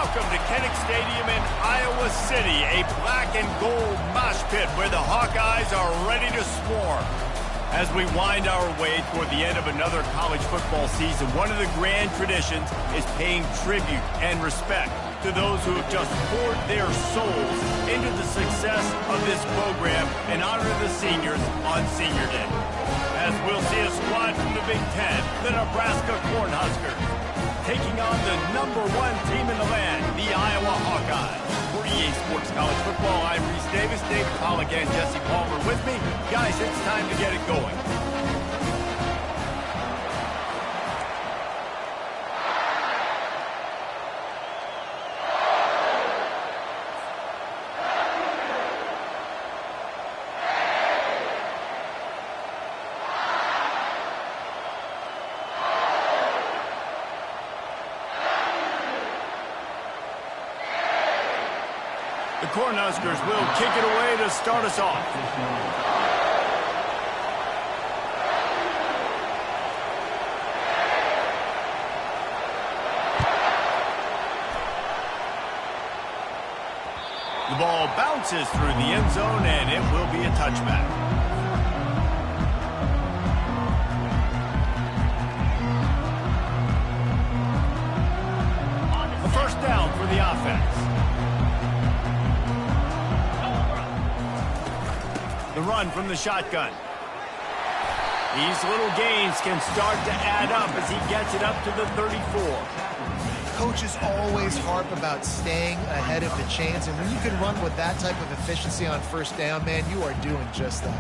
welcome to Kinnick Stadium in Iowa City, a black and gold mosh pit where the Hawkeyes are ready to swarm. As we wind our way toward the end of another college football season, one of the grand traditions is paying tribute and respect to those who have just poured their souls into the success of this program and honor the seniors on Senior Day. As we'll see a squad from the Big Ten, the Nebraska Cornhuskers, taking on the #1 team in the land, the Iowa Hawkeyes. For EA Sports College Football, I'm Reese Davis, David Pollack, and Jesse Palmer with me. Guys, it's time to get it going. The Cornhuskers will kick it away to start us off. The ball bounces through the end zone, and it will be a touchback. A first down for the offense. The run from the shotgun. These little gains can start to add up as he gets it up to the 34. Coaches always harp about staying ahead of the chains, and when you can run with that type of efficiency on first down, man, you are doing just that.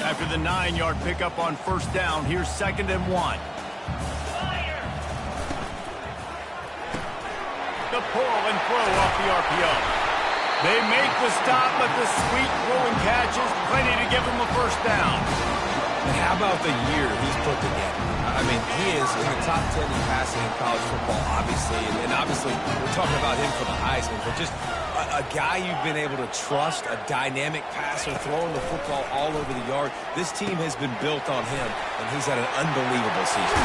After the 9-yard pickup on first down, here's 2nd and 1. The pull and throw off the RPO. They make the stop, but the sweet throwing catch is plenty to give them a first down. And how about the year he's put together? I mean, he is in the top 10 in passing in college football, obviously. And obviously, we're talking about him for the Heisman. But just a guy you've been able to trust, a dynamic passer, throwing the football all over the yard. This team has been built on him, and he's had an unbelievable season.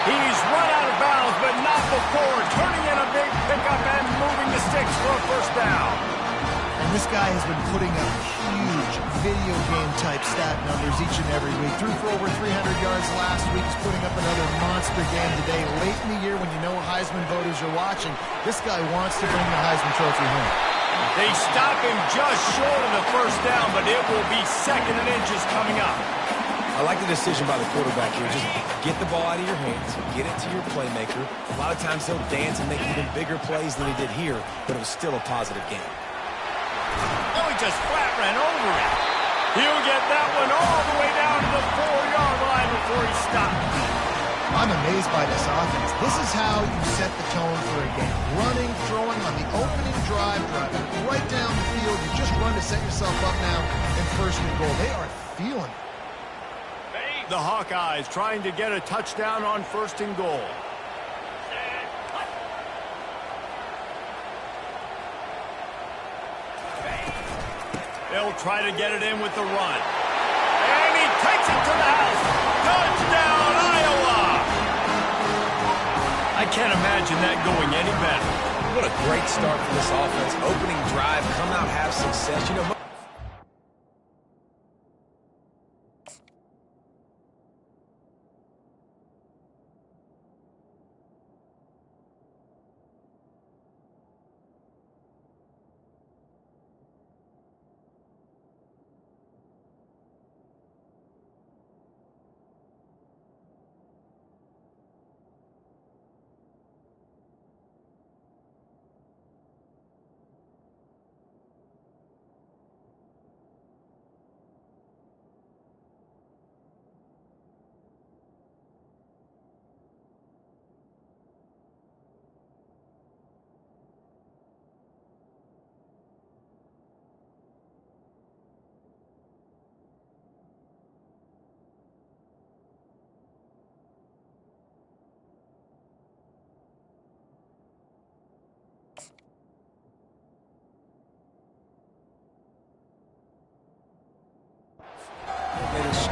He's run out of bounds, but not before turning in a big pickup and moving the sticks for a first down. And this guy has been putting up huge video game type stat numbers each and every week. Threw for over 300 yards last week. He's putting up another monster game today. Late in the year when you know Heisman voters are watching, this guy wants to bring the Heisman Trophy home. They stop him just short of the first down, but it will be 2nd and inches coming up. I like the decision by the quarterback here. Just get the ball out of your hands, get it to your playmaker. A lot of times he'll dance and make even bigger plays than he did here, but it was still a positive game. Oh, he just flat ran over it. He'll get that one all the way down to the 4-yard line before he stops. I'm amazed by this offense. This is how you set the tone for a game. Running, throwing on the opening drive, driving right down the field. You just run to set yourself up now in 1st and goal. They are feeling it. The Hawkeyes trying to get a touchdown on 1st and goal. They'll try to get it in with the run. And he takes it to the house. Touchdown, Iowa! I can't imagine that going any better. What a great start for this offense. Opening drive, come out, have success. You know,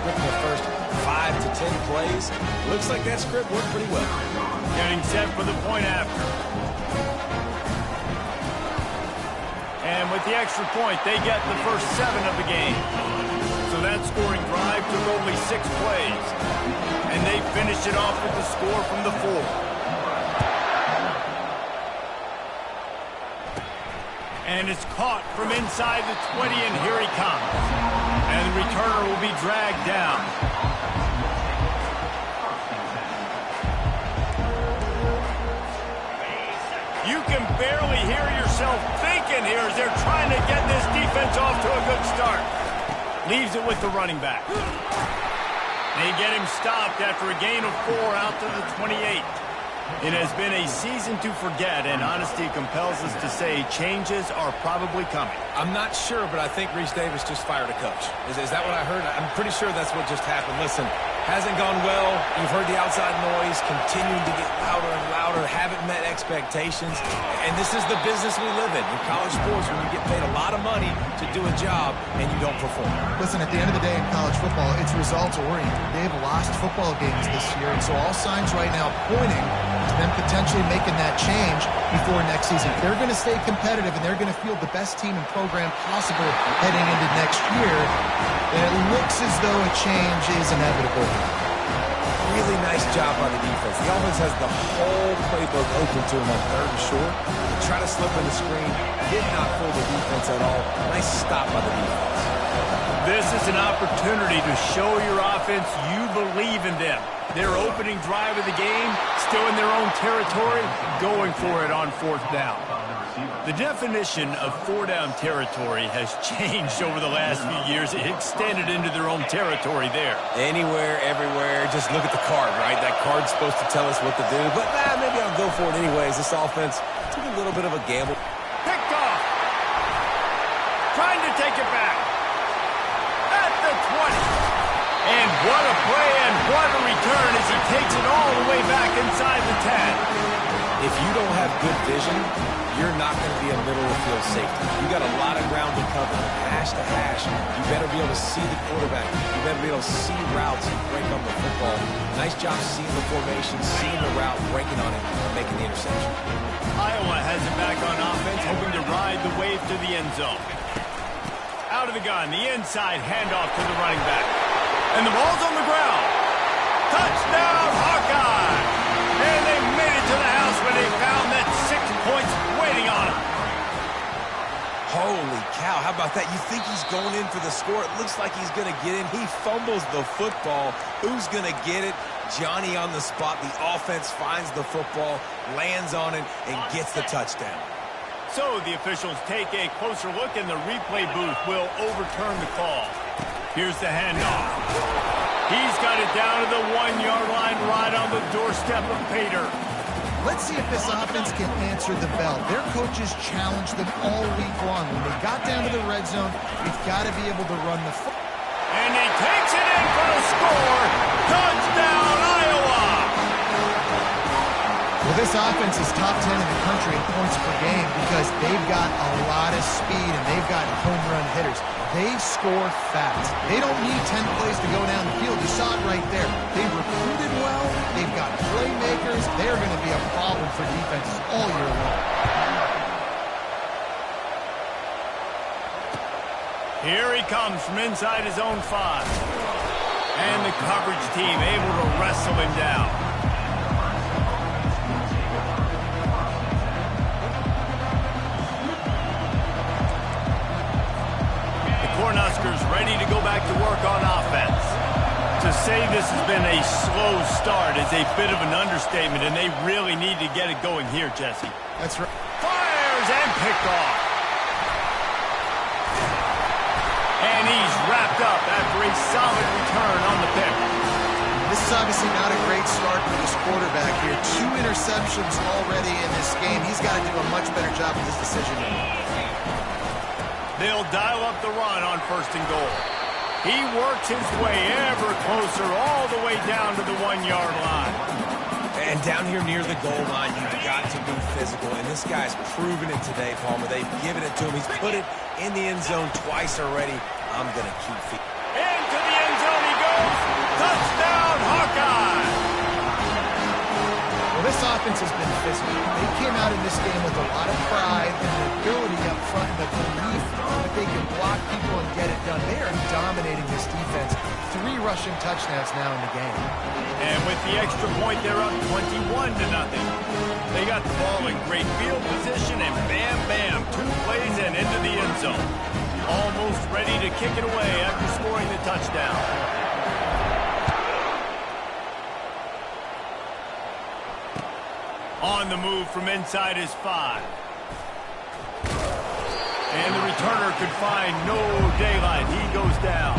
script in the first 5 to 10 plays. Looks like that script worked pretty well. Getting set for the point after. And with the extra point, they get the first 7 of the game. So that scoring drive took only 6 plays. And they finished it off with the score from the 4. And it's caught from inside the 20, and here he comes. And the returner will be dragged down. You can barely hear yourself thinking here as they're trying to get this defense off to a good start. Leaves it with the running back. They get him stopped after a gain of 4 out to the 28. It has been a season to forget, and honesty compels us to say changes are probably coming. I'm not sure, but I think Reese Davis just fired a coach. Is that what I heard? I'm pretty sure that's what just happened. Listen, hasn't gone well. You've heard the outside noise, continuing to get louder and louder, haven't met expectations. And this is the business we live in college sports, when you get paid a lot of money to do a job and you don't perform. Listen, at the end of the day in college football, it's results-oriented. They have lost football games this year, and so all signs right now pointing to them potentially making that change before next season. They're going to stay competitive, and they're going to field the best team and program possible heading into next year. And it looks as though a change is inevitable. Really nice job by the defense. The offense has the whole playbook open to him on 3rd and short. They try to slip in the screen. Did not fool the defense at all. Nice stop by the defense. This is an opportunity to show your offense you believe in them. Their opening drive of the game, still in their own territory, going for it on 4th down. The definition of 4-down territory has changed over the last few years. It extended into their own territory there. Anywhere, everywhere, just look at the card, right? That card's supposed to tell us what to do, but maybe I'll go for it anyways. This offense took a little bit of a gamble. Picked off. Trying to take it back. At the 20. And what a play and what a return as he takes it all the way back inside the 10. If you don't have good vision, you're not going to be a middle-of-the-field safety. You got a lot of ground to cover, hash to hash. You better be able to see the quarterback. You better be able to see routes and break on the football. Nice job seeing the formation, seeing the route, breaking on it, and making the interception. Iowa has it back on offense, hoping to ride the wave to the end zone. Out of the gun, the inside handoff to the running back. And the ball's on the ground. Touchdown, Hawkeye! And they made it to the house where they found that 6 points waiting on them. Holy cow, how about that? You think he's going in for the score. It looks like he's going to get in. He fumbles the football. Who's going to get it? Johnny on the spot. The offense finds the football, lands on it, and gets the touchdown. So the officials take a closer look, and the replay booth will overturn the call. Here's the handoff. He's got it down to the 1-yard line right on the doorstep of Pater. Let's see if this offense can answer the bell. Their coaches challenged them all week long. When they got down to the red zone, you've got to be able to run the football. And he takes it in for the score. Touchdown, Iowa! Well, this offense is top 10 in the country in points per game because they've got a lot of speed and they've got home run hitters. They score fast. They don't need 10 plays to go down the field. You saw it right there. They've recruited well. They've got playmakers. They're going to be a problem for defenses all year long. Here he comes from inside his own 5. And the coverage team able to wrestle him down. Cornhuskers ready to go back to work on offense. To say this has been a slow start is a bit of an understatement, and they really need to get it going here, Jesse. That's right. Fires and picked off. And he's wrapped up after a solid return on the pick. This is obviously not a great start for this quarterback here. 2 interceptions already in this game. He's got to do a much better job with his decision-making. They'll dial up the run on 1st and goal. He works his way ever closer all the way down to the 1-yard line. And down here near the goal line, you've got to be physical. And this guy's proven it today, Palmer. They've given it to him. He's put it in the end zone twice already. I'm going to keep feet. Into the end zone he goes. because they came out in this game with a lot of pride and the ability up front and the belief that they can block people and get it done. They are dominating this defense. 3 rushing touchdowns now in the game. And with the extra point, they're up 21-0. They got the ball in great field position, and bam, bam, 2 plays and into the end zone. Almost ready to kick it away after scoring the touchdown. On the move from inside his 5. And the returner could find no daylight. He goes down.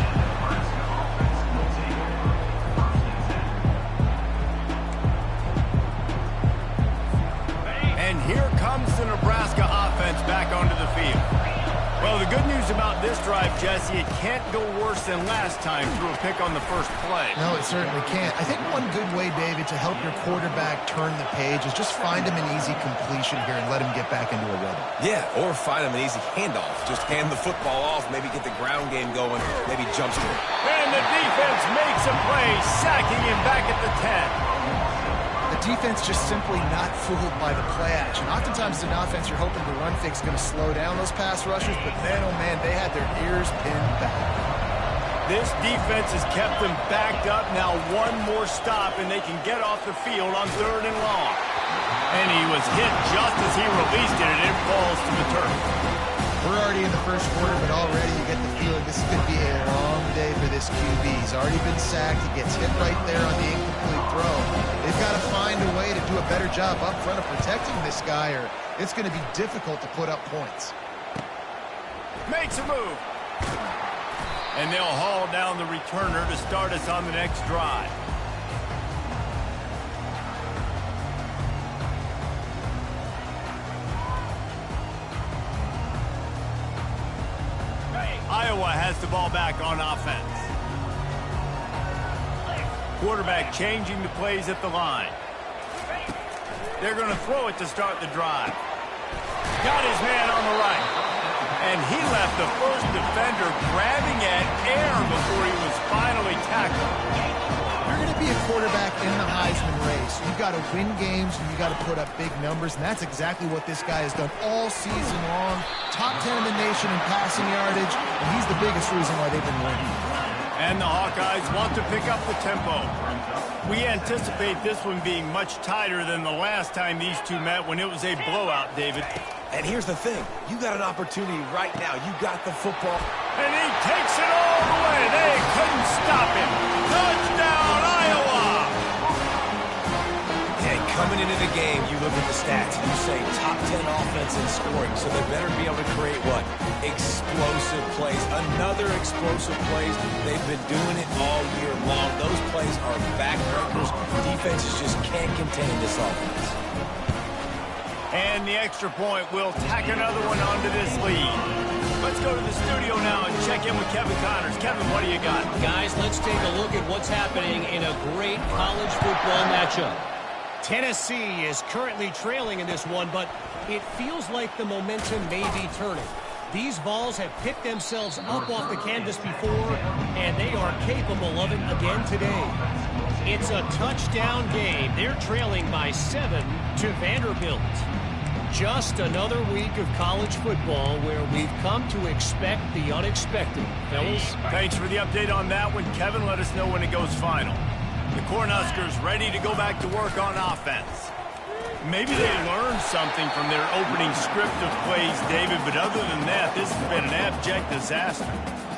And here comes the Nebraska offense back onto the field. Well, the good news about this drive, Jesse, it can't go worse than last time through a pick on the first play. No, it certainly can't. I think one good way, David, to help your quarterback turn the page is just find him an easy completion here and let him get back into a rhythm. Yeah, or find him an easy handoff. Just hand the football off, maybe get the ground game going, maybe jumps to it. And the defense makes a play, sacking him back at the 10. The defense just simply not fooled by the play action. Oftentimes an offense you're hoping the run fix is going to slow down those pass rushers, but man, oh man, they had their ears pinned back. This defense has kept them backed up. Now one more stop, and they can get off the field on 3rd and long. And he was hit just as he released it, and it falls to the turf. We're already in the first quarter, but already you get the feeling this is going to be a long day for this QB. He's already been sacked. He gets hit right there on the incomplete throw. They've got to find a way to do a better job up front of protecting this guy, or it's going to be difficult to put up points. Makes a move. And they'll haul down the returner to start us on the next drive. Iowa has the ball back on offense. Quarterback changing the plays at the line. They're going to throw it to start the drive. Got his man on the right. And he left the first defender grabbing at air before he was finally tackled. You're going to be a quarterback in the Heisman race. You've got to win games and you've got to put up big numbers, and that's exactly what this guy has done all season long. Top 10 in the nation in passing yardage, and he's the biggest reason why they've been winning. And the Hawkeyes want to pick up the tempo. We anticipate this one being much tighter than the last time these two met when it was a blowout, David. And here's the thing. You got an opportunity right now. You got the football. And he takes it all the way. They couldn't stop him. Touchdown, Iowa! And coming into the game, you look at the stats. You say top 10 offense in scoring, so they better be able to create what? Explosive plays. Another explosive plays. They've been doing it all year long. Those plays are backbreakers. Defenses just can't contain this offense. And the extra point will tack another one onto this lead. Let's go to the studio now and check in with Kevin Connors. Kevin, what do you got? Guys, let's take a look at what's happening in a great college football matchup. Tennessee is currently trailing in this one, but it feels like the momentum may be turning. These Vols have picked themselves up off the canvas before, and they are capable of it again today. It's a touchdown game. They're trailing by 7 to Vanderbilt. Just another week of college football where we've come to expect the unexpected. Fellas? Thanks for the update on that one. Kevin, let us know when it goes final. The Cornhuskers ready to go back to work on offense. Maybe they learned something from their opening script of plays, David, but other than that, this has been an abject disaster.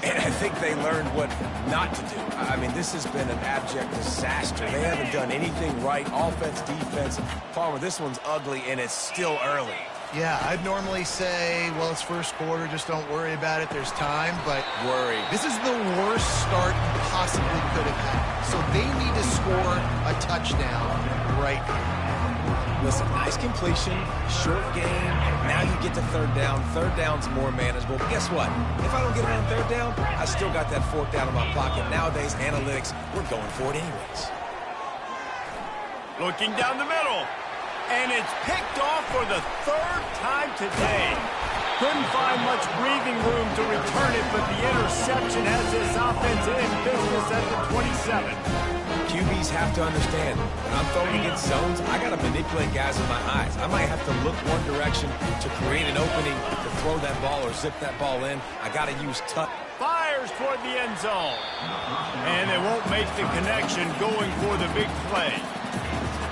And I think they learned what not to do. I mean, this has been an abject disaster. They haven't done anything right, offense, defense. Palmer, this one's ugly, and it's still early. Yeah, I'd normally say, well, it's first quarter, just don't worry about it, there's time, but Worry. this is the worst start you possibly could have had. So they need to score a touchdown right now. Listen, nice completion, short game. Now you get to third down. Third down's more manageable. But guess what? If I don't get it on third down, I still got that fourth down in my pocket. Nowadays, analytics, we're going for it anyways. Looking down the middle. And it's picked off for the 3rd time today. Couldn't find much breathing room to return it, but the interception has this offense in business at the 27. QBs have to understand, when I'm throwing against zones, I got to manipulate guys with my eyes. I might have to look one direction to create an opening to throw that ball or zip that ball in. I got to use touch. Fires toward the end zone. And they won't make the connection going for the big play.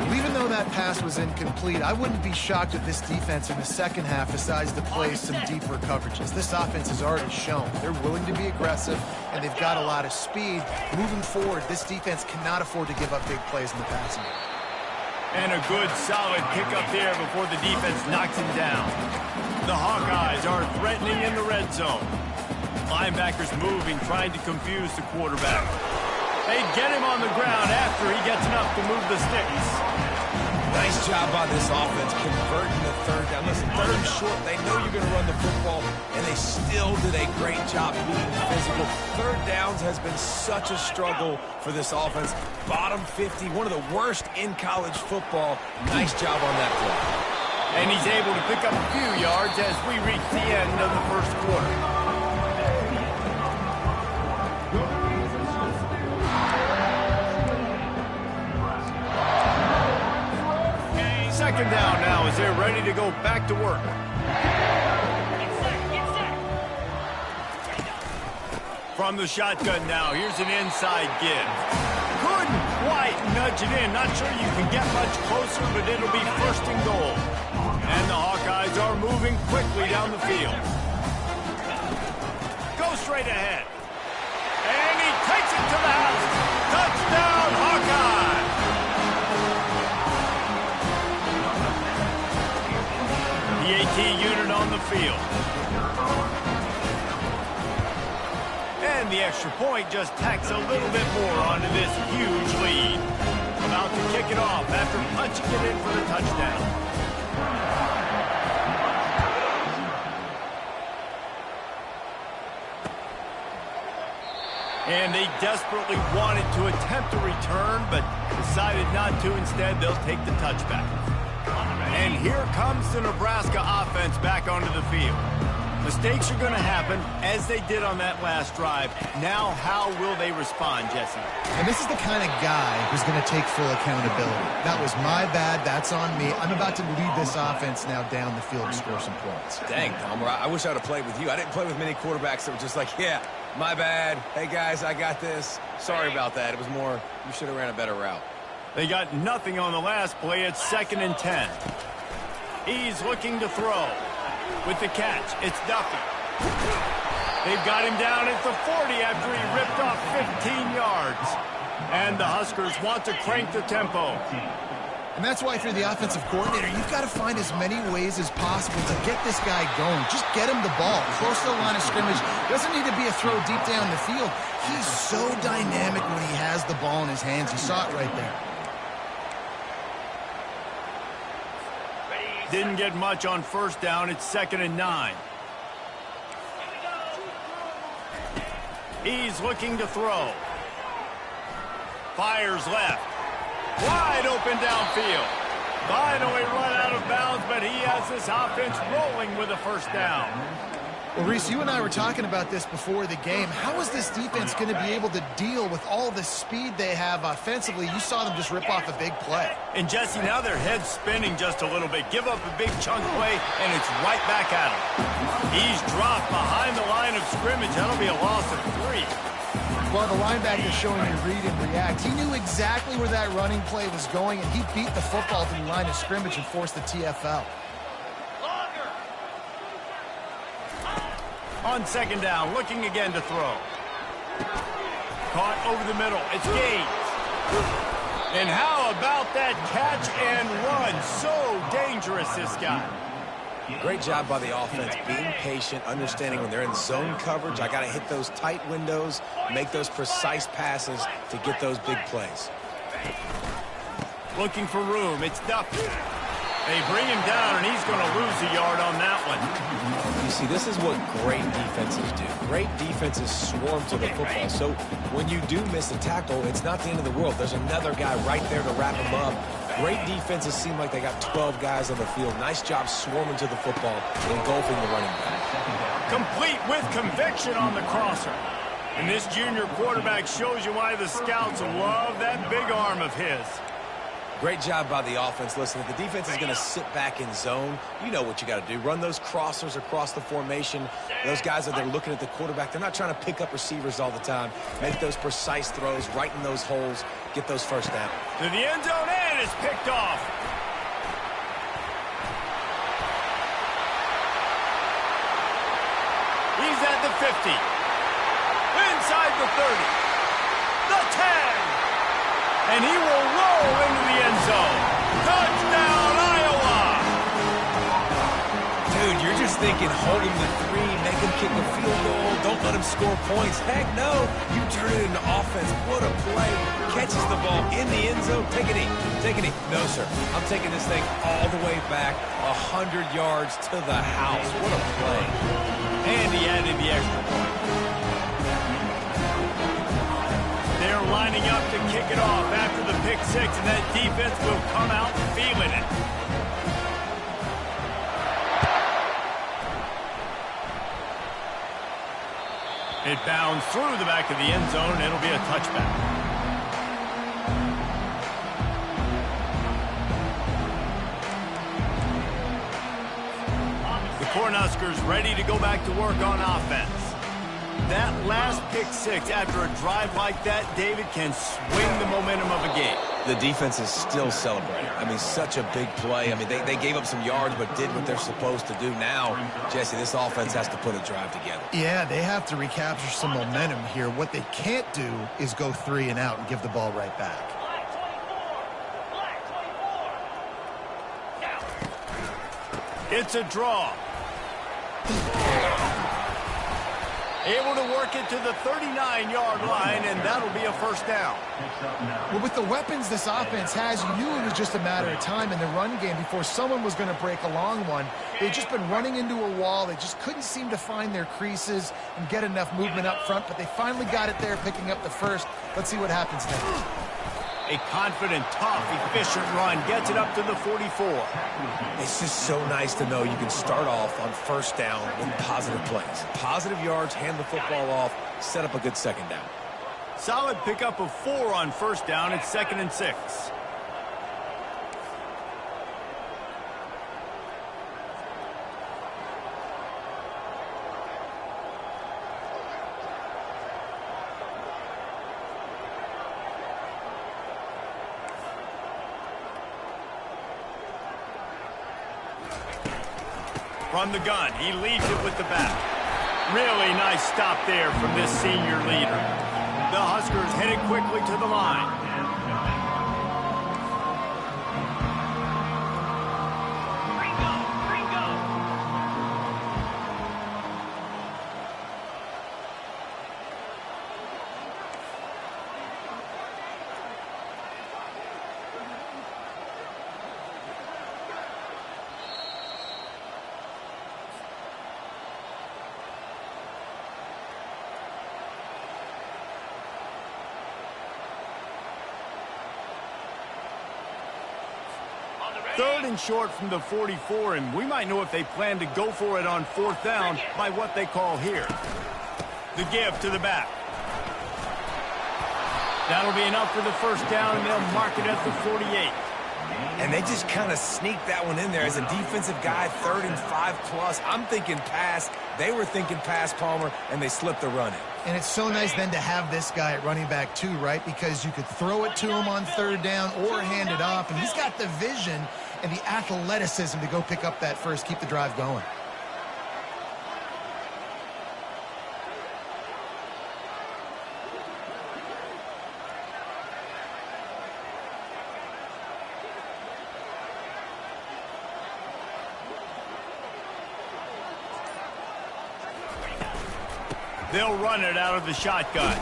Well, even though that pass was incomplete, I wouldn't be shocked if this defense in the second half decides to play some deeper coverages. This offense has already shown they're willing to be aggressive, and they've got a lot of speed. Moving forward, this defense cannot afford to give up big plays in the passing game. And a good, solid pickup there before the defense knocks him down. The Hawkeyes are threatening in the red zone. Linebackers moving, trying to confuse the quarterback. They get him on the ground after he gets enough to move the sticks. Nice job by this offense converting the third down. Listen, third and short, they know you're going to run the football, and they still did a great job being physical. Third downs has been such a struggle for this offense. Bottom 50, one of the worst in college football. Nice job on that play. And he's able to pick up a few yards as we reach the end of the first quarter. Second down now as they're ready to go back to work. From the shotgun now, here's an inside give. Couldn't quite nudge it in. Not sure you can get much closer, but it'll be first and goal. And the Hawkeyes are moving quickly down the field. Go straight ahead. And he takes it to the house. Touchdown, Hawkeye! The AT unit on the field. And the extra point just tacks a little bit more onto this huge lead. About to kick it off after punching it in for the touchdown. And they desperately wanted to attempt a return, but decided not to. Instead, they'll take the touchback. And here comes the Nebraska offense back onto the field. Mistakes are going to happen, as they did on that last drive. Now, how will they respond, Jesse? And this is the kind of guy who's going to take full accountability. That was my bad. That's on me. I'm about to lead this offense now down the field to score some points. Dang, Palmer, I wish I would have played with you. I didn't play with many quarterbacks that were just like, yeah, my bad. Hey, guys, I got this. Sorry about that. It was more, you should have ran a better route. They got nothing on the last play. It's 2nd and 10. He's looking to throw. With the catch, it's Duffy. They've got him down at the 40 after he ripped off 15 yards. And the Huskers want to crank the tempo. And that's why if you're the offensive coordinator, you've got to find as many ways as possible to get this guy going. Just get him the ball close to the line of scrimmage. Doesn't need to be a throw deep down the field. He's so dynamic when he has the ball in his hands. You saw it right there. Didn't get much on first down. It's 2nd and 9. He's looking to throw. Fires left. Wide open downfield. Finally run out of bounds, but he has this offense rolling with a first down. Well, Reese, you and I were talking about this before the game. How is this defense going to be able to deal with all the speed they have offensively? You saw them just rip off a big play. And, Jesse, now their head's spinning just a little bit. Give up a big chunk play, and it's right back at him. He's dropped behind the line of scrimmage. That'll be a loss of 3. Well, the linebacker's showing you read and react. He knew exactly where that running play was going, and he beat the football to the line of scrimmage and forced the TFL. On 2nd down, looking again to throw. Caught over the middle. It's Gaines. And how about that catch and run? So dangerous, this guy. Great job by the offense, being patient, understanding when they're in zone coverage, I got to hit those tight windows, make those precise passes to get those big plays. Looking for room. It's Duffy. They bring him down, and he's going to lose a yard on that one. You see, this is what great defenses do. Great defenses swarm to the football. So when you do miss a tackle, it's not the end of the world. There's another guy right there to wrap him up. Great defenses seem like they got 12 guys on the field. Nice job swarming to the football, engulfing the running back. Complete with conviction on the crosser. And this junior quarterback shows you why the scouts love that big arm of his. Great job by the offense. Listen, if the defense is going to sit back in zone, you know what you got to do. Run those crossers across the formation. Those guys are there looking at the quarterback. They're not trying to pick up receivers all the time. Make those precise throws, right in those holes, get those first down. To the end zone, and it's picked off. He's at the 50. Inside the 30. The 10. And he will roll into the end zone. Touchdown, Iowa! Dude, you're just thinking, hold him to 3, make him kick a field goal, don't let him score points. Heck no, you turn it into offense. What a play. Catches the ball in the end zone. Take a knee. Take a knee. No, sir. I'm taking this thing all the way back 100 yards to the house. What a play. And he added the extra point. They're lining up to kick it off after the pick 6, and that defense will come out feeling it. It bounds through the back of the end zone, and it'll be a touchback. The Cornhuskers ready to go back to work on offense. That last pick 6 after a drive like that, David, can swing the momentum of a game. The defense is still celebrating. I mean, such a big play. I mean, they gave up some yards but did what they're supposed to do. Now, Jesse, this offense has to put a drive together. Yeah, they have to recapture some momentum here. What they can't do is go 3 and out and give the ball right back. It's a draw. Able to work it to the 39-yard line, and that'll be a first down. Well, with the weapons this offense has, you knew it was just a matter of time in the run game before someone was going to break a long one. They've just been running into a wall. They just couldn't seem to find their creases and get enough movement up front, but they finally got it there, picking up the first. Let's see what happens next. A confident, tough, efficient run gets it up to the 44. It's just so nice to know you can start off on first down with positive plays. Positive yards, hand the football off, set up a good second down. Solid pickup of 4 on first down. It's 2nd and 6. From the gun, he leads it with the back. Really nice stop there from this senior leader. The Huskers headed quickly to the line. Third and short from the 44, and we might know if they plan to go for it on 4th down by what they call here. The give to the back. That'll be enough for the first down, and they'll mark it at the 48. And they just kind of sneaked that one in there as a defensive guy, 3rd and 5+. I'm thinking pass. They were thinking pass, Palmer, and they slipped the run in. And it's so nice then to have this guy at running back too, right? Because you could throw it to him on 3rd down or hand it off, and he's got the vision and the athleticism to go pick up that first, keep the drive going. They'll run it out of the shotgun.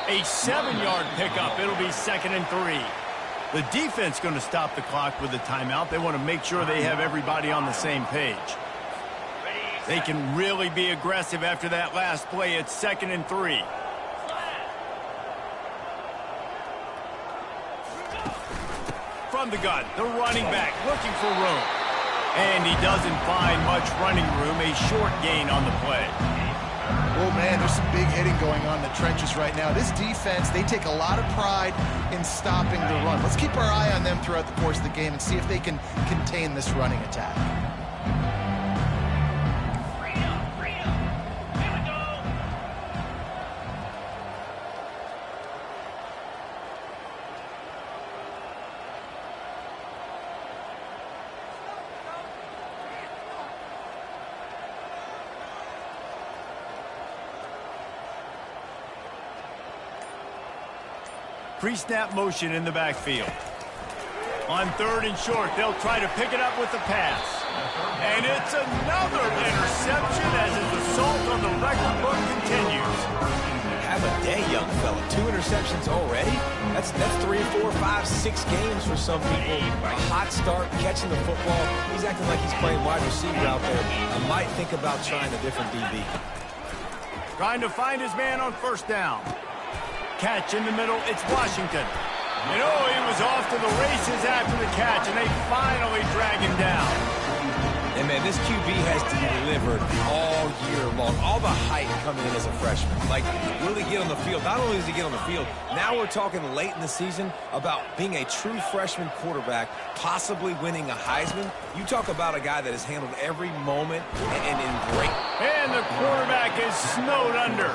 A 7-yard pickup. It'll be 2nd and 3. The defense going to stop the clock with a timeout. They want to make sure they have everybody on the same page. They can really be aggressive after that last play. It's 2nd and 3. From the gun, the running back looking for room. And he doesn't find much running room. A short gain on the play. Oh, man, there's some big hitting going on in the trenches right now. This defense, they take a lot of pride in stopping the run. Let's keep our eye on them throughout the course of the game and see if they can contain this running attack. Pre-snap motion in the backfield. On 3rd and short, they'll try to pick it up with the pass. And it's another interception as his assault on the record book continues. Have a day, young fella. 2 interceptions already? That's 3, 4, 5, 6 games for some people. A hot start, catching the football. He's acting like he's playing wide receiver out there. I might think about trying a different DB. Trying to find his man on 1st down. Catch in the middle, it's Washington. And oh, he was off to the races after the catch, and they finally drag him down. And man, this QB has delivered all year long. All the hype coming in as a freshman. Like, will he get on the field? Not only does he get on the field, now we're talking late in the season about being a true freshman quarterback, possibly winning a Heisman. You talk about a guy that has handled every moment and in great. And the quarterback is snowed under.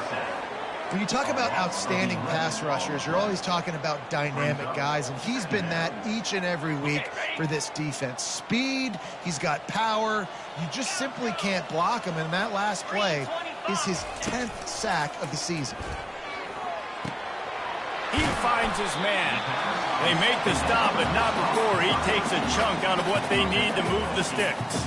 When you talk about outstanding pass rushers, you're always talking about dynamic guys, and he's been that each and every week for this defense. Speed, he's got power. You just simply can't block him, and that last play is his 10th sack of the season. He finds his man. They make the stop, but not before he takes a chunk out of what they need to move the sticks.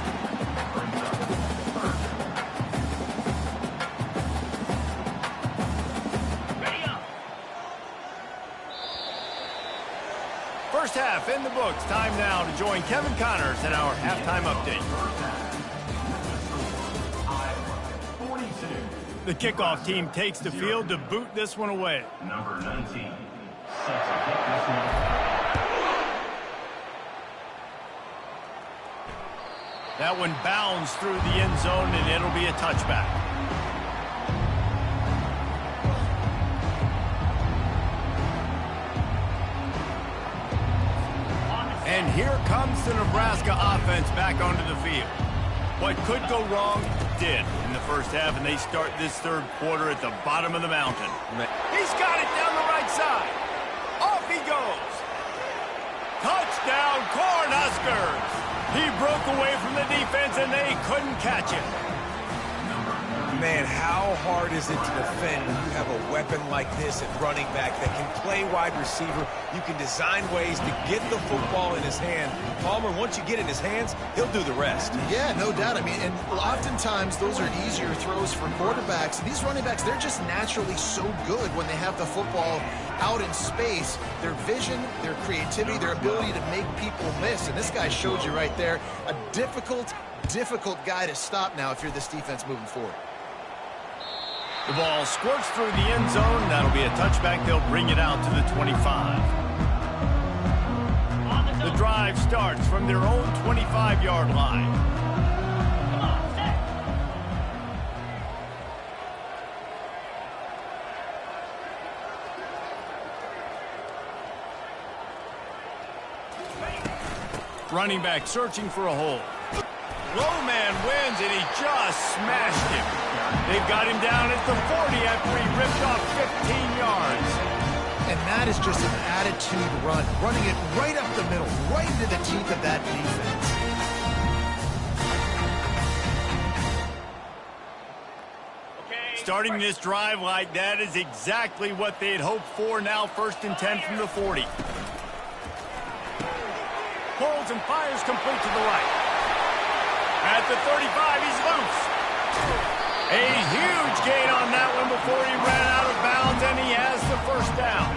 First half in the books. Time now to join Kevin Connors in our halftime update. The kickoff team takes the field to boot this one away. Number 19. That one bounds through the end zone, and it'll be a touchback. And here comes the Nebraska offense back onto the field. What could go wrong did in the first half, and they start this 3rd quarter at the bottom of the mountain. He's got it down the right side. Off he goes. Touchdown, Cornhuskers. He broke away from the defense, and they couldn't catch him. Man, how hard is it to defend when you have a weapon like this at running back that can play wide receiver? You can design ways to get the football in his hand. Palmer, once you get it in his hands, he'll do the rest. Yeah, no doubt. I mean, and oftentimes those are easier throws for quarterbacks. These running backs, they're just naturally so good when they have the football out in space. Their vision, their creativity, their ability to make people miss. And this guy showed you right there, a difficult guy to stop now if you're this defense moving forward. The ball squirts through the end zone. That'll be a touchback. They'll bring it out to the 25. The drive starts from their own 25-yard line. Running back searching for a hole. Low man wins, and he just smashed him. They've got him down at the 40 after he ripped off 15 yards. And that is just an attitude run, running it right up the middle, right into the teeth of that defense. Starting this drive like that is exactly what they had hoped for. Now 1st and 10 from the 40. Pulls and fires complete to the right. At the 35, he's loose. A huge gain on that one before he ran out of bounds, and he has the 1st down.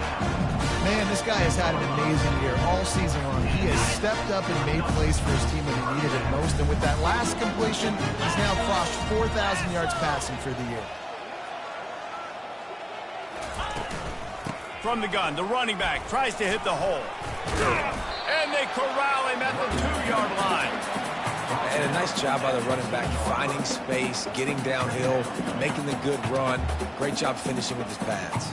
Man, this guy has had an amazing year all season long. He has stepped up and made plays for his team when he needed it most. And with that last completion, he's now crossed 4,000 yards passing for the year. From the gun, the running back tries to hit the hole. And they corral him at the 2-yard line. And a nice job by the running back, finding space, getting downhill, making the good run. Great job finishing with his pads.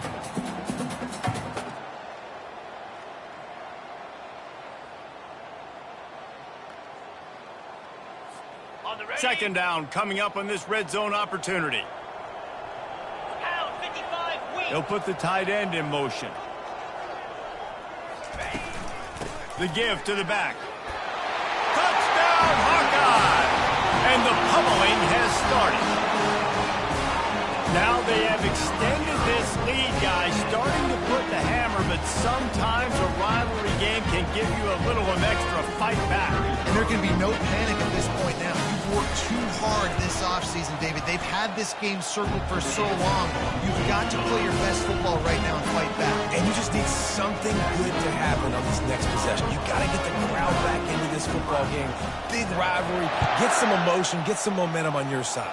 Second down coming up on this red zone opportunity. They'll put the tight end in motion. The give to the back. Touchdown, Hawkeye! And the pummeling has started. Now they have extended this lead, guys, starting to put the hammer, but sometimes a rivalry game can give you a little of extra fight back. And there can be no panic at this point now. You've worked too hard this offseason, David. They've had this game circled for so long. You've got to play your best football right now and fight back. And you just need something good to happen on this next possession. You got to get the crowd back into this football game. Big rivalry. Get some emotion. Get some momentum on your side.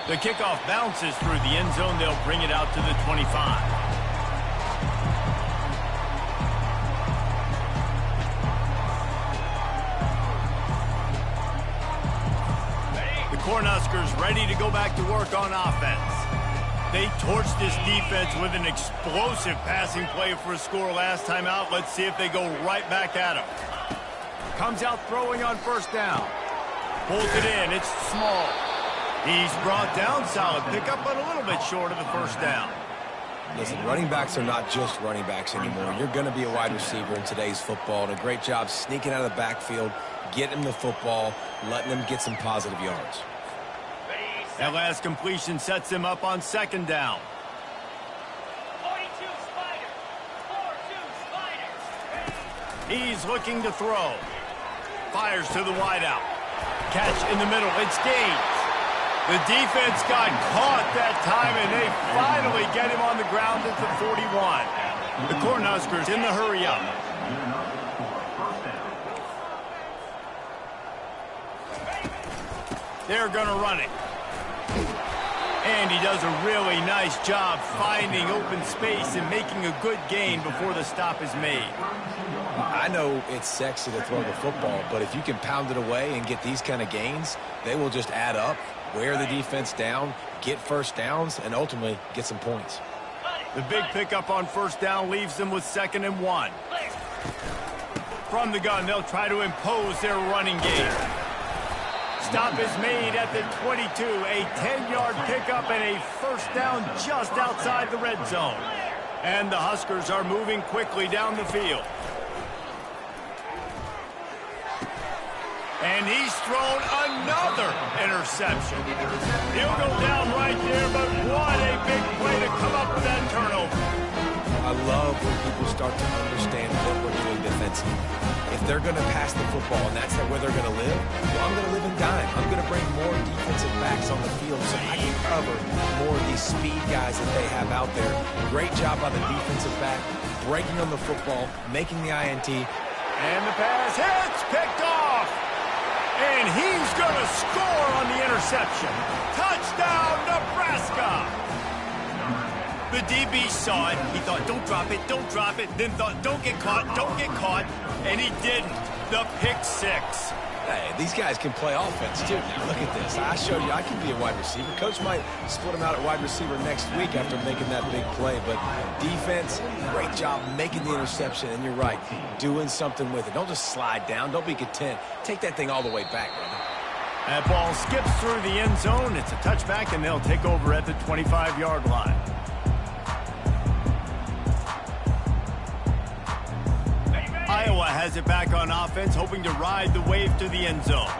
The kickoff bounces through the end zone. They'll bring it out to the 25. The Cornhuskers ready to go back to work on offense. They torched this defense with an explosive passing play for a score last time out. Let's see if they go right back at him. Comes out throwing on first down. Pulls it in. It's small. He's brought down, solid pickup, but a little bit short of the first down. Listen, running backs are not just running backs anymore. You're going to be a wide receiver in today's football, and a great job sneaking out of the backfield, getting him the football, letting him get some positive yards. That last completion sets him up on second down. 42 Spider. 4-2 Spider. He's looking to throw. Fires to the wideout. Catch in the middle. It's Gaines. The defense got caught that time, and they finally get him on the ground at the 41. The Cornhuskers in the hurry up. They're going to run it. And he does a really nice job finding open space and making a good gain before the stop is made. I know it's sexy to throw the football, but if you can pound it away and get these kind of gains, they will just add up, wear the defense down, get first downs, and ultimately get some points. The big pickup on first down leaves them with 2nd and 1. From the gun, they'll try to impose their running game. Stop is made at the 22, a 10-yard pickup and a first down just outside the red zone. And the Huskers are moving quickly down the field. And he's thrown another interception. He'll go down right there, but what a big play to come up with that turnover. I love when people start to understand what we're doing defensively. If they're going to pass the football and that's where they're going to live, well, I'm going to live in dime. I'm going to bring more defensive backs on the field so I can cover more of these speed guys that they have out there. Great job by the defensive back, breaking on the football, making the INT. And the pass hits, picked off. And he's going to score on the interception. Touchdown, Nebraska. The DB saw it. He thought, don't drop it. Then thought, don't get caught. And he did the pick six. Hey, these guys can play offense, too. Now, look at this. I showed you I can be a wide receiver. Coach might split him out at wide receiver next week after making that big play. But defense, great job making the interception. And you're right, doing something with it. Don't just slide down. Don't be content. Take that thing all the way back, brother. That ball skips through the end zone. It's a touchback, and they'll take over at the 25-yard line. Iowa has it back on offense, hoping to ride the wave to the end zone.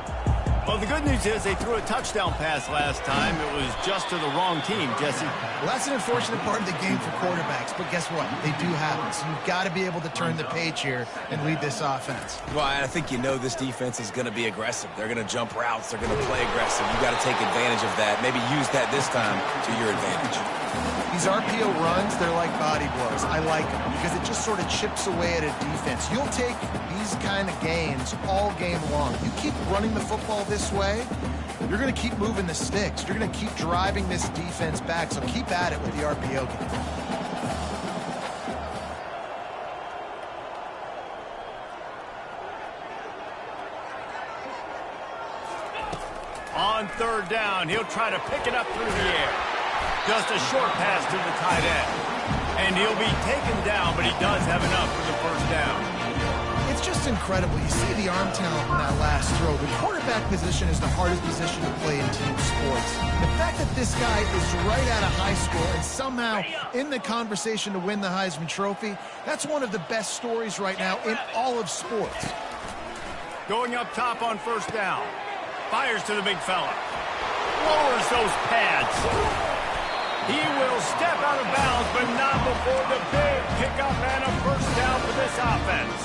Well, the good news is they threw a touchdown pass last time. It was just to the wrong team, Jesse. Well, that's an unfortunate part of the game for quarterbacks, but guess what? They do happen. So you've got to be able to turn the page here and lead this offense. Well, I think you know this defense is going to be aggressive. They're going to jump routes. They're going to play aggressive. You've got to take advantage of that. Maybe use that this time to your advantage. These RPO runs, they're like body blows. I like them because it just sort of chips away at a defense. You'll take these kind of gains all game long. You keep running the football this way, you're going to keep moving the sticks. You're going to keep driving this defense back, so keep at it with the RPO game. on third down. He'll try to pick it up through the air. Just a short pass to the tight end. And he'll be taken down, but he does have enough for the first down. It's just incredible. You see the arm talent in that last throw. The quarterback position is the hardest position to play in team sports. The fact that this guy is right out of high school and somehow in the conversation to win the Heisman Trophy, that's one of the best stories right now in all of sports. Going up top on first down. Fires to the big fella. Lowers those pads. He will step out of bounds, but not before the big pickup and a first down for this offense.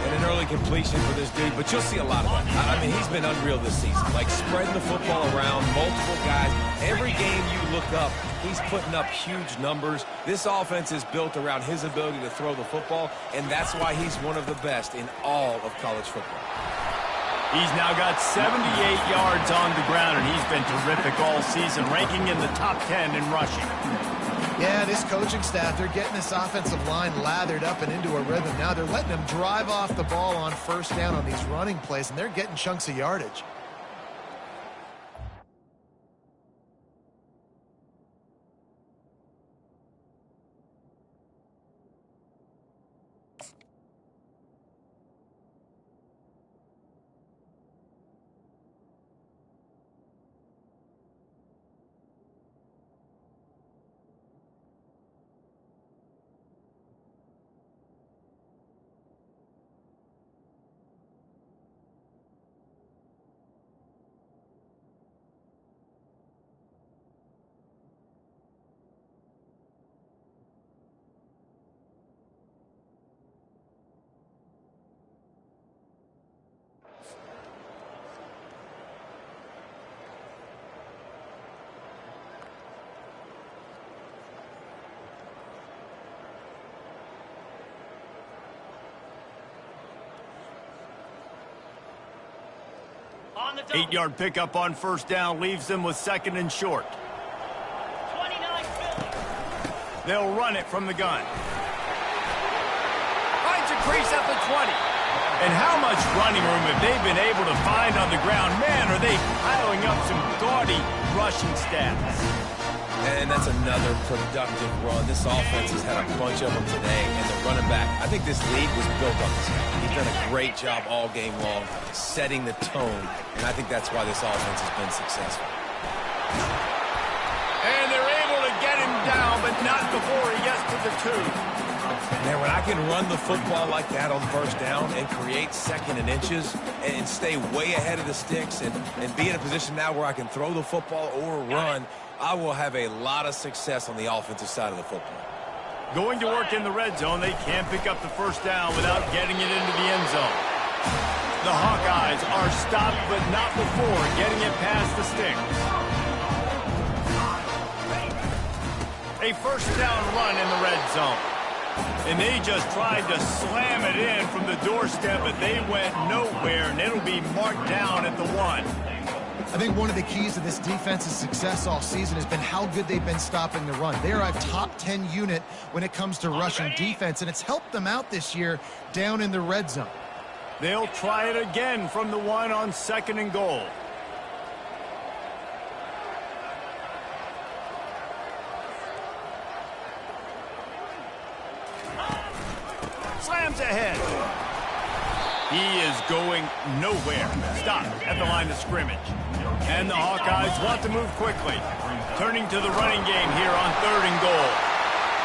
And an early completion for this dude, but you'll see a lot of that. I mean, he's been unreal this season. Like, spreading the football around, multiple guys. Every game you look up, he's putting up huge numbers. This offense is built around his ability to throw the football, and that's why he's one of the best in all of college football. He's now got 78 yards on the ground, and he's been terrific all season, ranking in the top 10 in rushing. Yeah, this coaching staff, they're getting this offensive line lathered up and into a rhythm. Now they're letting them drive off the ball on first down on these running plays, and they're getting chunks of yardage. On the double. 8-yard pickup on first down leaves them with second and short. 29 Philly. They'll run it from the gun. Finds a crease at the 20. And how much running room have they been able to find on the ground? Man, are they piling up some gaudy rushing stats. And that's another productive run. This offense has had a bunch of them today, and the running back, I think this league was built on this guy. He's done a great job all game long, setting the tone, and I think that's why this offense has been successful. And they're able to get him down, but not before he gets to the 2. Man, when I can run the football like that on first down and create second and inches and stay way ahead of the sticks and be in a position now where I can throw the football or run, I will have a lot of success on the offensive side of the football. Going to work in the red zone, they can't pick up the first down without getting it into the end zone. The Hawkeyes are stopped, but not before getting it past the sticks. A first down run in the red zone. And they just tried to slam it in from the doorstep, but they went nowhere, and it'll be marked down at the 1. I think one of the keys to this defense's success all season has been how good they've been stopping the run. They are a top 10 unit when it comes to rushing defense, and it's helped them out this year down in the red zone. They'll try it again from the 1 on second and goal. Slams ahead. He is going nowhere. Stop at the line of scrimmage. And the Hawkeyes want to move quickly. Turning to the running game here on third and goal.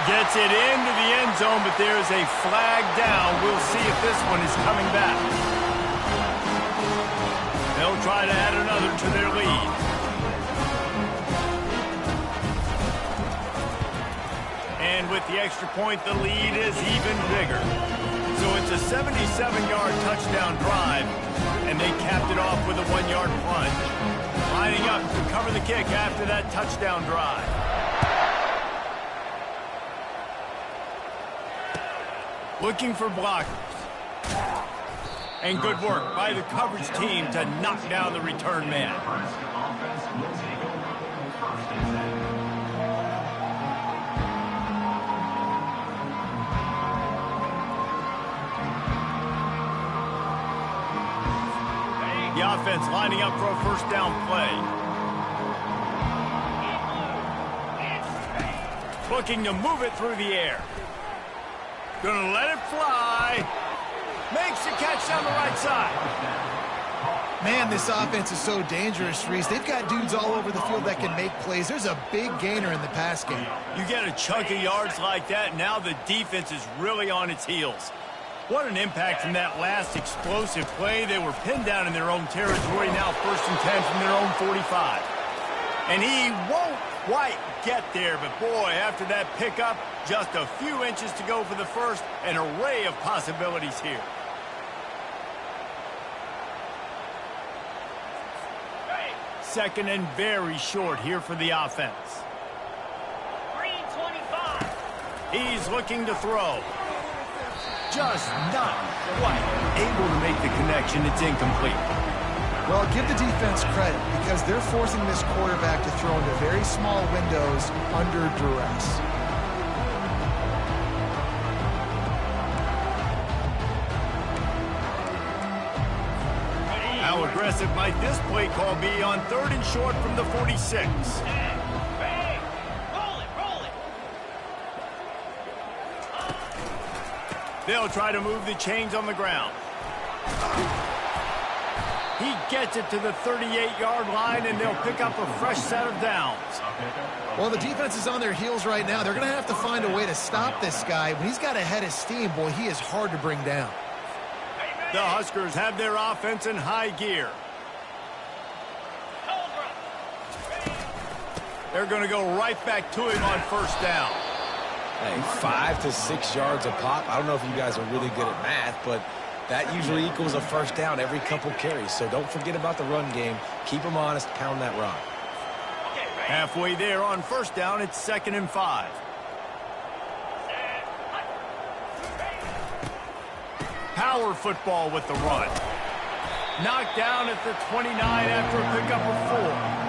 Gets it into the end zone, but there's a flag down. We'll see if this one is coming back. They'll try to add another to their lead. And with the extra point, the lead is even bigger. So it's a 77-yard touchdown drive, and they capped it off with a 1-yard plunge. Lining up to cover the kick after that touchdown drive. Looking for blockers. And good work by the coverage team to knock down the return man. The offense lining up for a first down play. Looking to move it through the air. Gonna let it fly. Makes the catch down the right side. Man, this offense is so dangerous, Reese. They've got dudes all over the field that can make plays. There's a big gainer in the pass game. You get a chunk of yards like that, now the defense is really on its heels. What an impact from that last explosive play. They were pinned down in their own territory, now 1st and 10 from their own 45. And he won't quite get there, but boy, after that pickup, just a few inches to go for the first, an array of possibilities here. Second and very short here for the offense. Green 25. He's looking to throw. Just not quite able to make the connection. It's incomplete. Well, give the defense credit because they're forcing this quarterback to throw into very small windows under duress. How aggressive might this play call be on 3rd and short from the 46? Bang! Roll it, roll it. They'll try to move the chains on the ground. He gets it to the 38-yard line, and they'll pick up a fresh set of downs. Well, the defense is on their heels right now. They're going to have to find a way to stop this guy. When he's got a head of steam, boy, he is hard to bring down. The Huskers have their offense in high gear. They're going to go right back to him on first down. Hey, 5 to 6 yards a pop. I don't know if you guys are really good at math, but that usually equals a first down every couple carries. So don't forget about the run game. Keep them honest. Pound that rock. Halfway there on first down, it's 2nd and 5. Power football with the run. Knocked down at the 29 after a pickup of 4.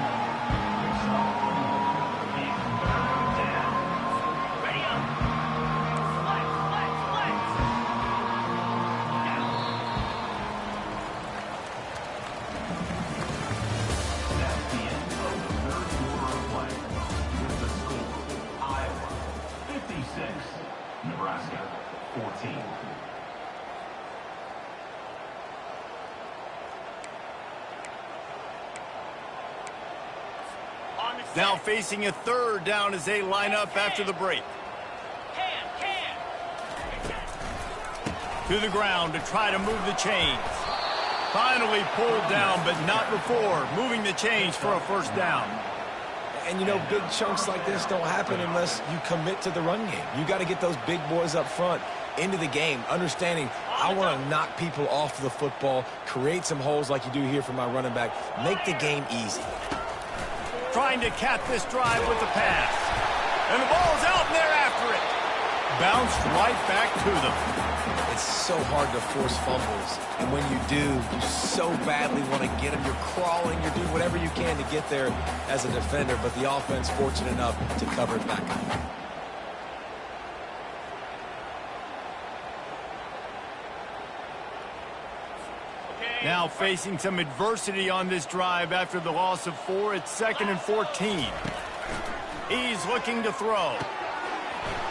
Nebraska 14. Now facing a 3rd down as they line up after the break. To the ground to try to move the chains. Finally pulled down, but not before moving the chains for a first down. And, you know, big chunks like this don't happen unless you commit to the run game. You got to get those big boys up front into the game, understanding I want to knock people off the football, create some holes like you do here for my running back, make the game easy. Trying to cap this drive with the pass. And the ball's out, and they're after it. Bounced right back to them. It's so hard to force fumbles, and when you do, you so badly want to get them. You're crawling, you're doing whatever you can to get there as a defender, but the offense fortunate enough to cover it back up. Now facing some adversity on this drive after the loss of 4, it's 2nd and 14. He's looking to throw.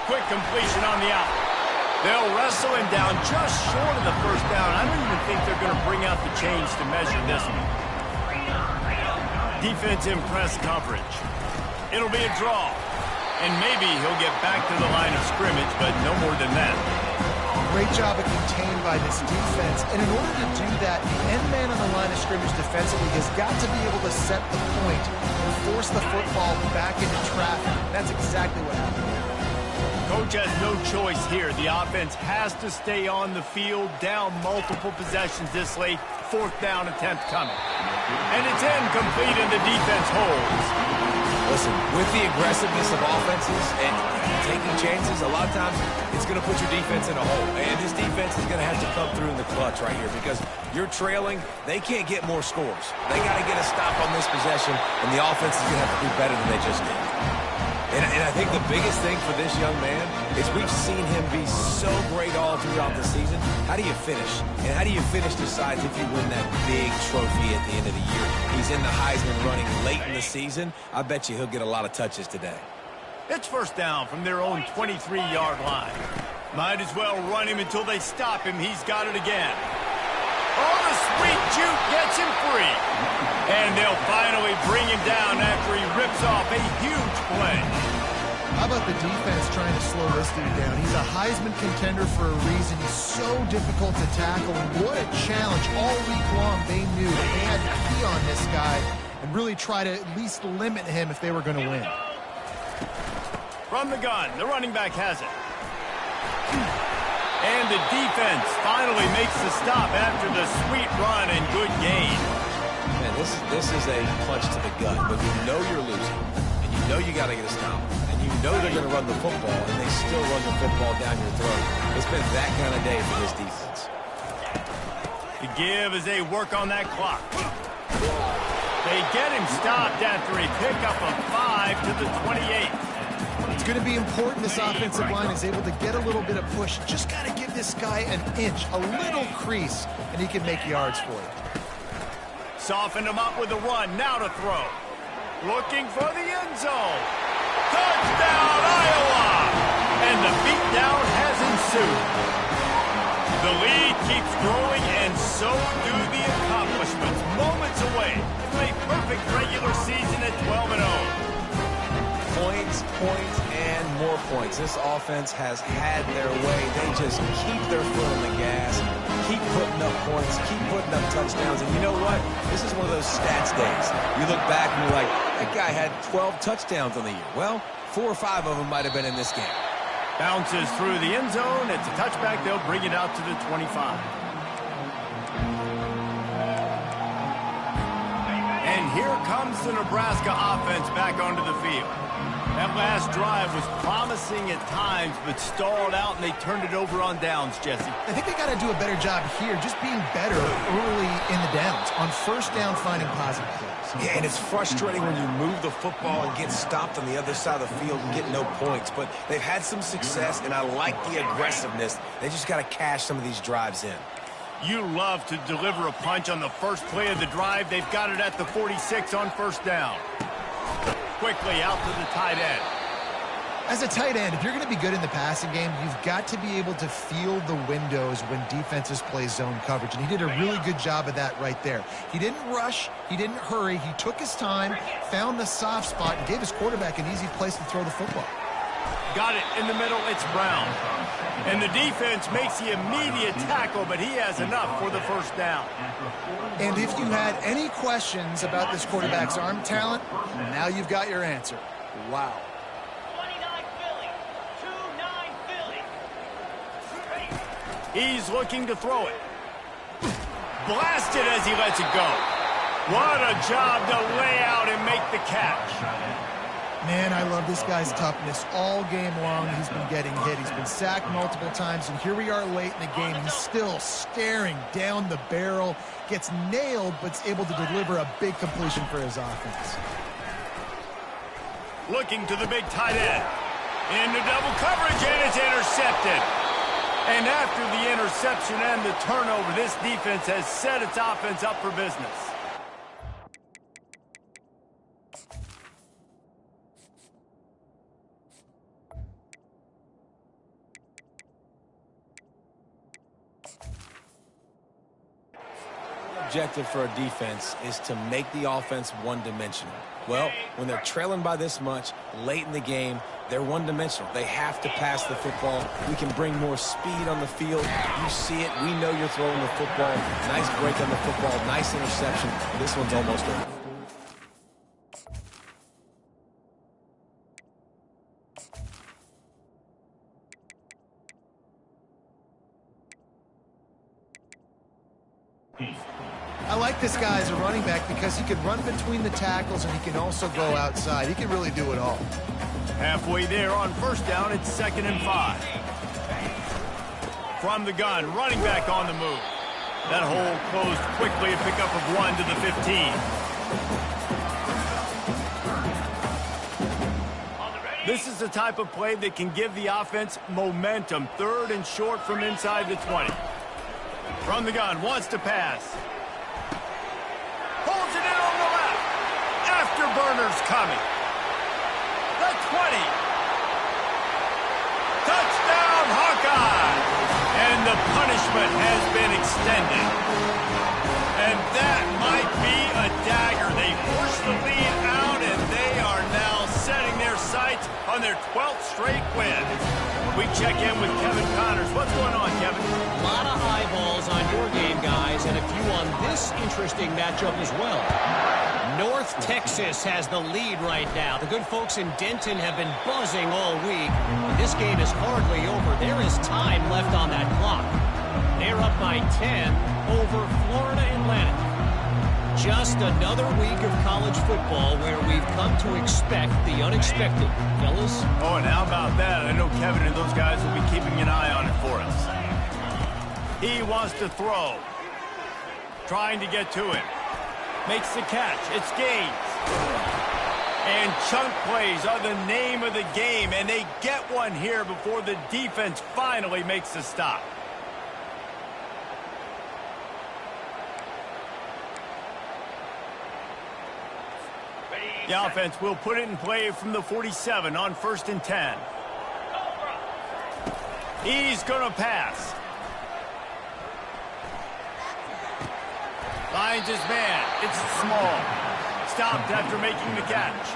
Quick completion on the out. They'll wrestle him down just short of the first down. I don't even think they're going to bring out the chains to measure this one. Defense in press coverage. It'll be a draw. And maybe he'll get back to the line of scrimmage, but no more than that. Great job of contained by this defense. And in order to do that, the end man on the line of scrimmage defensively has got to be able to set the point and force the football back into traffic. That's exactly what happened. Coach has no choice here. The offense has to stay on the field, down multiple possessions this late. 4th down attempt coming. And it's incomplete, and the defense holds. Listen, with the aggressiveness of offenses and taking chances, a lot of times it's going to put your defense in a hole. And this defense is going to have to come through in the clutch right here because you're trailing. They can't get more scores. They got to get a stop on this possession, and the offense is going to have to do better than they just did. And I think the biggest thing for this young man is we've seen him be so great all throughout the season. How do you finish? And how do you finish decides if you win that big trophy at the end of the year. He's in the Heisman running late in the season. I bet you he'll get a lot of touches today. It's first down from their own 23-yard line. Might as well run him until they stop him. He's got it again. Oh, the sweet juke gets him free. And they'll finally bring him down after he rips off a huge play. How about the defense trying to slow this dude down? He's a Heisman contender for a reason. He's so difficult to tackle. And what a challenge. All week long, they knew that they had to key on this guy and really try to at least limit him if they were going to win. From the gun, the running back has it. And the defense finally makes the stop after the sweet run and good gain. Man, this is a punch to the gut, but you know you're losing, and you know you got to get a stop, and you know they're going to run the football, and they still run the football down your throat. It's been that kind of day for this defense. The give as they work on that clock. They get him stopped after a pickup of 5 to the 28. It's going to be important this offensive line is able to get a little bit of push. Just got to give this guy an inch, a little crease, and he can make yards for you. Softened him up with a run. Now to throw. Looking for the end zone. Touchdown, Iowa! And the beatdown has ensued. The lead keeps growing, and so do the accomplishments. Moments away from a perfect regular season at 12-0. Points, and more points. This offense has had their way. They just keep their foot on the gas, keep putting up points, keep putting up touchdowns. And you know what? This is one of those stats days. You look back and you're like, that guy had 12 touchdowns on the year. Well, 4 or 5 of them might have been in this game. Bounces through the end zone. It's a touchback. They'll bring it out to the 25. And here comes the Nebraska offense back onto the field. That last drive was promising at times, but stalled out, and they turned it over on downs, Jesse. I think they got to do a better job here, just being better early in the downs. On first down, finding positive plays. Yeah, and it's frustrating when you move the football and get stopped on the other side of the field and get no points. But they've had some success, and I like the aggressiveness. They just got to cash some of these drives in. You love to deliver a punch on the first play of the drive. They've got it at the 46 on first down. Quickly out to the tight end. As a tight end, if you're going to be good in the passing game, you've got to be able to feel the windows when defenses play zone coverage. And he did a really good job of that right there. He didn't rush. He didn't hurry. He took his time, found the soft spot, and gave his quarterback an easy place to throw the football. Got it in the middle. It's Brown. And the defense makes the immediate tackle, but he has enough for the first down. And if you had any questions about this quarterback's arm talent, now you've got your answer. Wow. 29 Philly. 2-9 Philly. He's looking to throw it. Blasted as he lets it go. What a job to lay out and make the catch. Man, I love this guy's toughness. All game long, he's been getting hit. He's been sacked multiple times, and here we are late in the game. He's still staring down the barrel, gets nailed, but is able to deliver a big completion for his offense. Looking to the big tight end. Into double coverage, and it's intercepted. And after the interception and the turnover, this defense has set its offense up for business. Objective for a defense is to make the offense one-dimensional. Well, when they're trailing by this much late in the game, they're one-dimensional. They have to pass the football. We can bring more speed on the field. You see it. We know you're throwing the football. Nice break on the football. Nice interception. This one's almost over. I like this guy as a running back because he can run between the tackles and he can also go outside. He can really do it all. Halfway there on first down, it's 2nd and 5. From the gun, running back on the move. That hole closed quickly, a pickup of 1 to the 15. On the ready, This is the type of play that can give the offense momentum. 3rd and short from inside the 20. From the gun, wants to pass. Holds it in on the left. Afterburner's coming. The 20. Touchdown, Hawkeyes! And the punishment has been extended. And that might be a dagger. They push the lead out, and they are now setting their sights on their 12th straight win. We check in with Kevin Connors. What's going on, Kevin? A lot of eyeballs on your game, guys, and a few on this interesting matchup as well. North Texas has the lead right now. The good folks in Denton have been buzzing all week. This game is hardly over. There is time left on that clock. They're up by 10 over Florida Atlantic. Just another week of college football where we've come to expect the unexpected. Fellas? Oh, and how about that? I know Kevin and those guys will be keeping an eye on it for us. He wants to throw. Trying to get to it. Makes the catch. It's Gaines. And chunk plays are the name of the game, and they get one here before the defense finally makes the stop. The offense will put it in play from the 47 on 1st and 10. He's going to pass. Finds his man. It's small. Stopped after making the catch.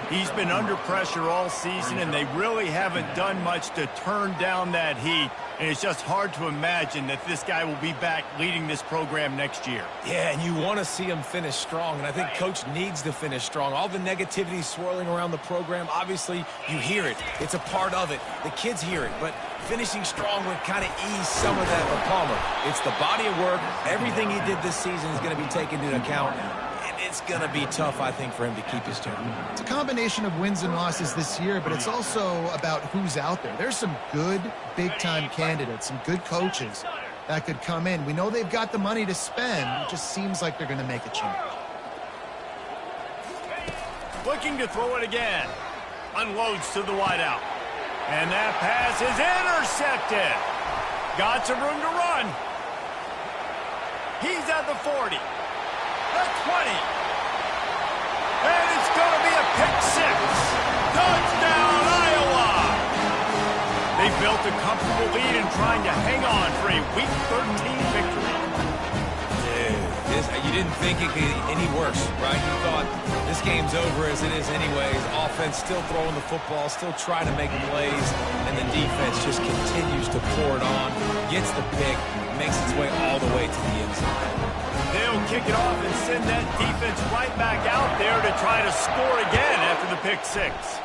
He's been under pressure all season, and they really haven't done much to turn down that heat. And it's just hard to imagine that this guy will be back leading this program next year. Yeah, and you want to see him finish strong, and I think Coach needs to finish strong. All the negativity swirling around the program, obviously, you hear it. It's a part of it. The kids hear it, but finishing strong would kind of ease some of that for Palmer. It's the body of work. Everything he did this season is going to be taken into account. It's going to be tough, I think, for him to keep his job. It's a combination of wins and losses this year, but it's also about who's out there. There's some good big-time candidates, some good coaches that could come in. We know they've got the money to spend. It just seems like they're going to make a change. Looking to throw it again. Unloads to the wideout. And that pass is intercepted. Got some room to run. He's at the 40. The 20. And it's going to be a pick six. Touchdown, Iowa. They built a comfortable lead and trying to hang on for a Week 13 victory. Dude, you didn't think it could get any worse, right? You thought this game's over as it is anyways. Offense still throwing the football, still trying to make plays, and the defense just continues to pour it on, gets the pick, makes its way all the way to the end zone. They'll kick it off and send that defense right back out there to try to score again after the pick six.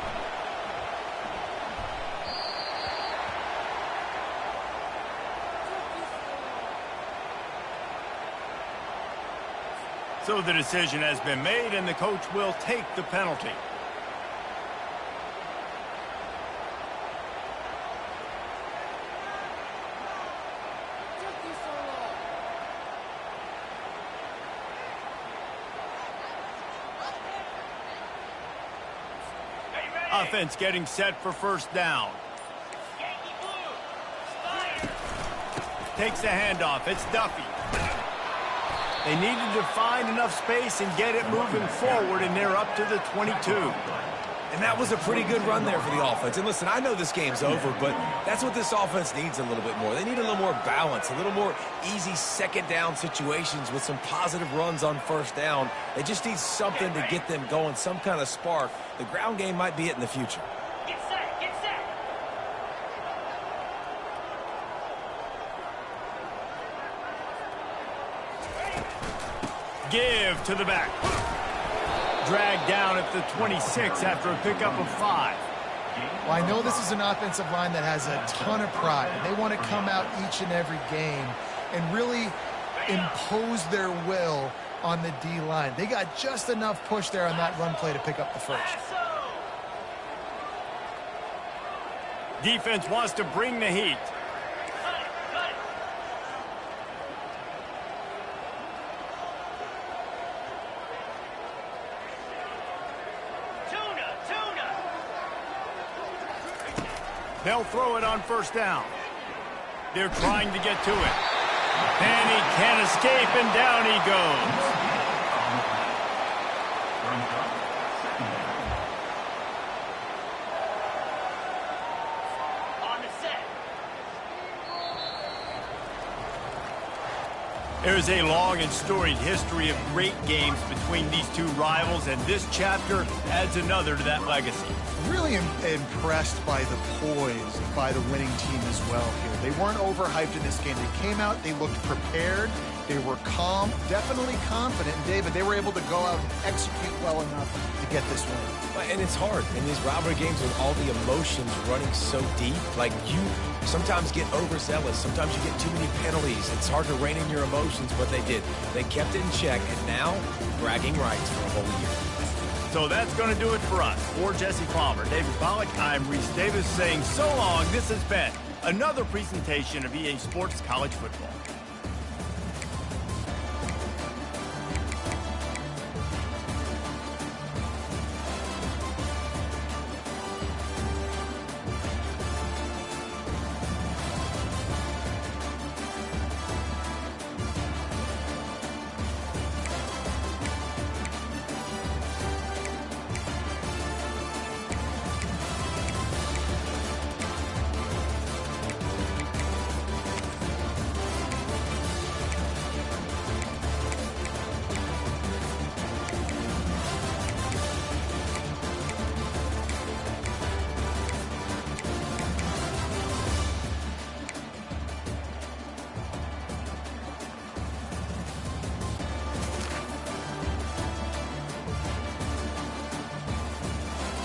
So the decision has been made, and the coach will take the penalty. Offense getting set for 1st down. Takes the handoff. It's Duffy. They needed to find enough space and get it moving forward, and they're up to the 22. And that was a pretty good run there for the offense. And listen, I know this game's over, but that's what this offense needs a little bit more. They need a little more balance, a little more easy 2nd down situations with some positive runs on 1st down. They just need something to get them going, some kind of spark. The ground game might be it in the future. Get set, get set. Give to the back. Dragged down at the 26 after a pickup of 5. Well, I know this is an offensive line that has a ton of pride. They want to come out each and every game and really impose their will on the D-line. They got just enough push there on that run play to pick up the first. Defense wants to bring the heat. They'll throw it on first down. They're trying to get to it. And he can't escape, and down he goes. On the set. There's a long and storied history of great games between these two rivals, and this chapter adds another to that legacy. Really impressed by the poise by the winning team as well here. They weren't overhyped in this game. They came out, they looked prepared, they were calm, definitely confident. And David, they were able to go out and execute well enough to get this win. And it's hard in these rivalry games with all the emotions running so deep. Like, you sometimes get overzealous. Sometimes you get too many penalties. It's hard to rein in your emotions, but they did. They kept it in check, and now bragging rights for a whole year. So that's going to do it for us. For Jesse Palmer, David Pollack, I'm Reese Davis saying so long. This has been another presentation of EA Sports College Football.